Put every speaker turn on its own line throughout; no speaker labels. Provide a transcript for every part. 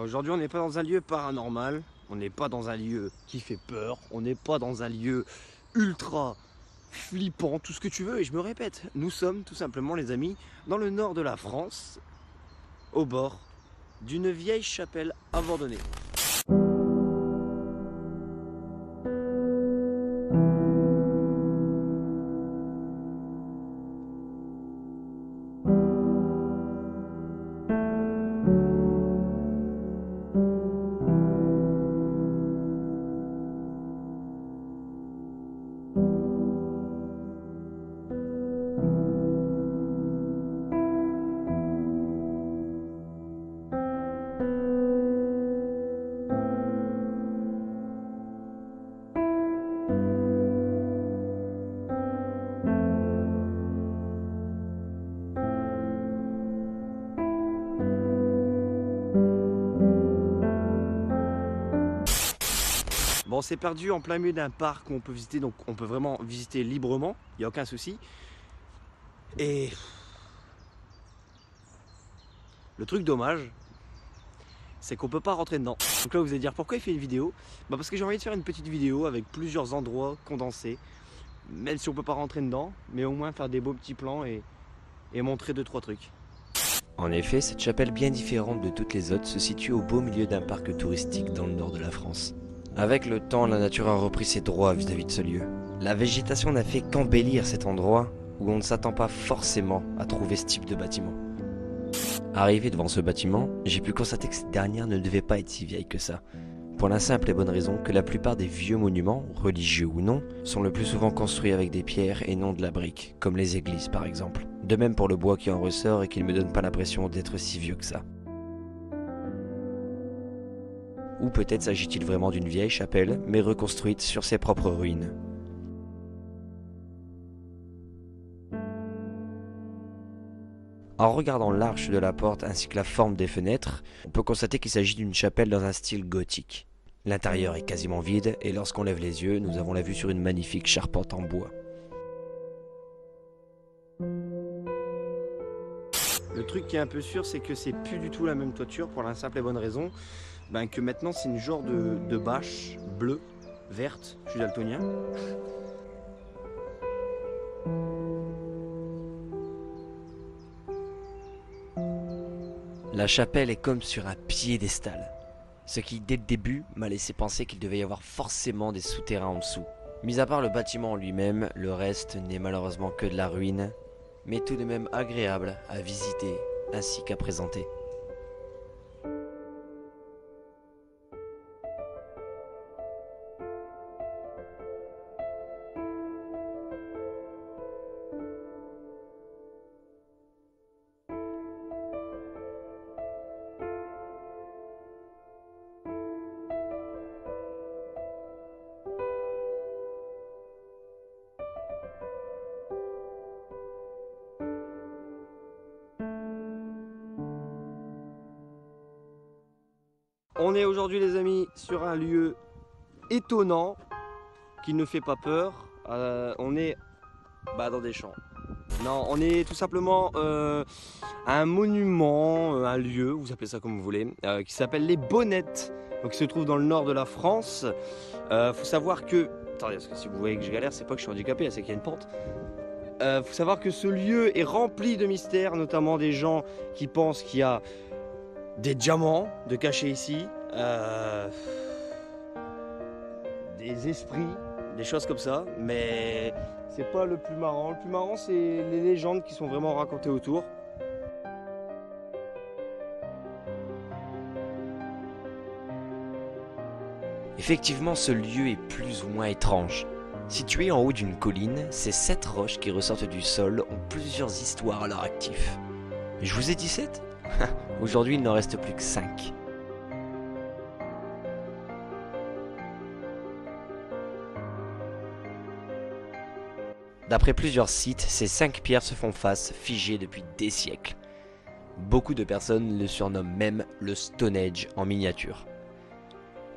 Aujourd'hui, on n'est pas dans un lieu paranormal, on n'est pas dans un lieu qui fait peur, on n'est pas dans un lieu ultra flippant, tout ce que tu veux, et je me répète, nous sommes tout simplement, les amis, dans le nord de la France, au bord d'une vieille chapelle abandonnée. Bon, c'est perdu en plein milieu d'un parc où on peut visiter, donc on peut vraiment visiter librement, il n'y a aucun souci. Et le truc dommage, c'est qu'on peut pas rentrer dedans. Donc là vous allez dire pourquoi il fait une vidéo? Bah parce que j'ai envie de faire une petite vidéo avec plusieurs endroits condensés, même si on peut pas rentrer dedans, mais au moins faire des beaux petits plans et montrer 2-3 trucs.
En effet, cette chapelle bien différente de toutes les autres se situe au beau milieu d'un parc touristique dans le nord de la France. Avec le temps, la nature a repris ses droits vis-à-vis de ce lieu. La végétation n'a fait qu'embellir cet endroit où on ne s'attend pas forcément à trouver ce type de bâtiment. Arrivé devant ce bâtiment, j'ai pu constater que cette dernière ne devait pas être si vieille que ça. Pour la simple et bonne raison que la plupart des vieux monuments, religieux ou non, sont le plus souvent construits avec des pierres et non de la brique, comme les églises par exemple. De même pour le bois qui en ressort et qui ne me donne pas l'impression d'être si vieux que ça. Ou peut-être s'agit-il vraiment d'une vieille chapelle, mais reconstruite sur ses propres ruines. En regardant l'arche de la porte ainsi que la forme des fenêtres, on peut constater qu'il s'agit d'une chapelle dans un style gothique. L'intérieur est quasiment vide et lorsqu'on lève les yeux, nous avons la vue sur une magnifique charpente en bois.
Le truc qui est un peu sûr, c'est que c'est plus du tout la même toiture pour la simple et bonne raison que maintenant c'est une genre de bâche bleue, verte, je suis daltonien.
La chapelle est comme sur un piédestal, ce qui dès le début m'a laissé penser qu'il devait y avoir forcément des souterrains en dessous. Mis à part le bâtiment en lui-même, le reste n'est malheureusement que de la ruine, mais tout de même agréable à visiter ainsi qu'à présenter.
On est aujourd'hui les amis sur un lieu étonnant qui ne fait pas peur. On est dans des champs. Non, on est tout simplement à un monument, un lieu, vous appelez ça comme vous voulez, qui s'appelle les Bonnettes. Donc il se trouve dans le nord de la France. Faut savoir que, attendez, parce que si vous voyez que je galère, c'est pas que je suis handicapé, c'est qu'il y a une pente. Faut savoir que ce lieu est rempli de mystères, notamment des gens qui pensent qu'il y a des diamants de cachés ici, des esprits, des choses comme ça, mais c'est pas le plus marrant. Le plus marrant, c'est les légendes qui sont vraiment racontées autour.
Effectivement, ce lieu est plus ou moins étrange. Situé en haut d'une colline, ces 7 roches qui ressortent du sol ont plusieurs histoires à leur actif. Je vous ai dit 7 ? Aujourd'hui, il n'en reste plus que 5. D'après plusieurs sites, ces 5 pierres se font face, figées depuis des siècles. Beaucoup de personnes le surnomment même le Stone Age en miniature.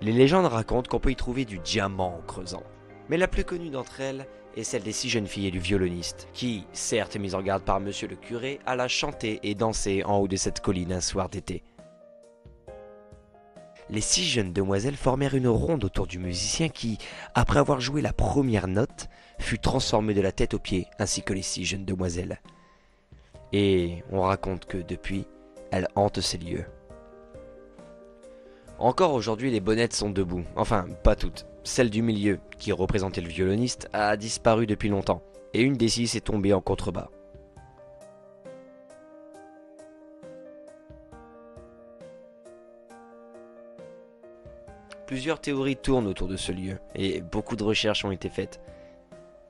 Les légendes racontent qu'on peut y trouver du diamant en creusant. Mais la plus connue d'entre elles est celle des 6 jeunes filles et du violoniste, qui, certes mis en garde par monsieur le curé, alla chanter et danser en haut de cette colline un soir d'été. Les 6 jeunes demoiselles formèrent une ronde autour du musicien qui, après avoir joué la première note, fut transformé de la tête aux pieds, ainsi que les 6 jeunes demoiselles. Et on raconte que depuis, elle hante ces lieux. Encore aujourd'hui, les bonnettes sont debout. Enfin, pas toutes. Celle du milieu, qui représentait le violoniste, a disparu depuis longtemps. Et une des 6 est tombée en contrebas. Plusieurs théories tournent autour de ce lieu, et beaucoup de recherches ont été faites.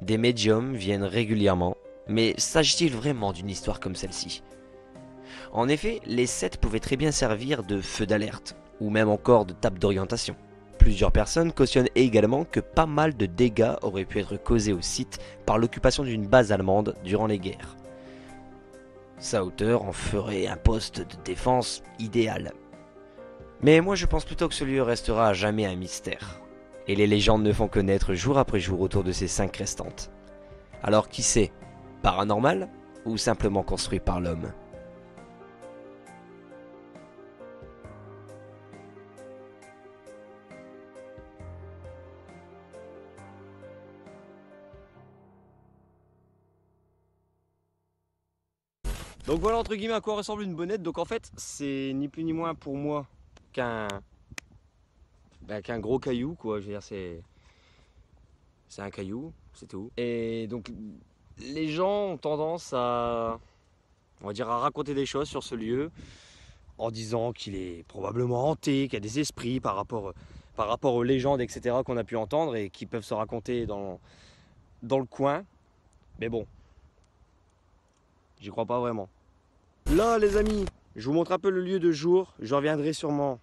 Des médiums viennent régulièrement, mais s'agit-il vraiment d'une histoire comme celle-ci? En effet, les 7 pouvaient très bien servir de feu d'alerte, ou même encore de table d'orientation. Plusieurs personnes cautionnent également que pas mal de dégâts auraient pu être causés au site par l'occupation d'une base allemande durant les guerres. Sa hauteur en ferait un poste de défense idéal. Mais moi je pense plutôt que ce lieu restera à jamais un mystère. Et les légendes ne font que naître jour après jour autour de ces 5 restantes. Alors qui sait, paranormal ou simplement construit par l'homme?
Donc voilà entre guillemets à quoi ressemble une bonnette. Donc en fait c'est ni plus ni moins pour moi qu'un qu'un gros caillou quoi. Je veux dire c'est un caillou, c'est tout. Et donc les gens ont tendance à, on va dire, à raconter des choses sur ce lieu en disant qu'il est probablement hanté, qu'il y a des esprits par rapport aux légendes etc. qu'on a pu entendre et qui peuvent se raconter dans le coin. Mais bon, j'y crois pas vraiment. Là les amis, je vous montre un peu le lieu de jour. Je reviendrai sûrement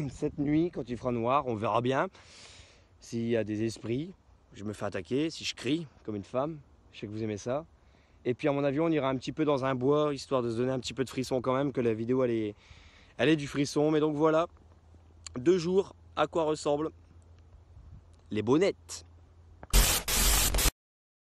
cette nuit quand il fera noir, on verra bien. S'il y a des esprits, je me fais attaquer, si je crie comme une femme, je sais que vous aimez ça. Et puis à mon avis on ira un petit peu dans un bois, histoire de se donner un petit peu de frisson quand même, que la vidéo elle est du frisson. Mais donc voilà, 2 jours, à quoi ressemblent les bonnettes.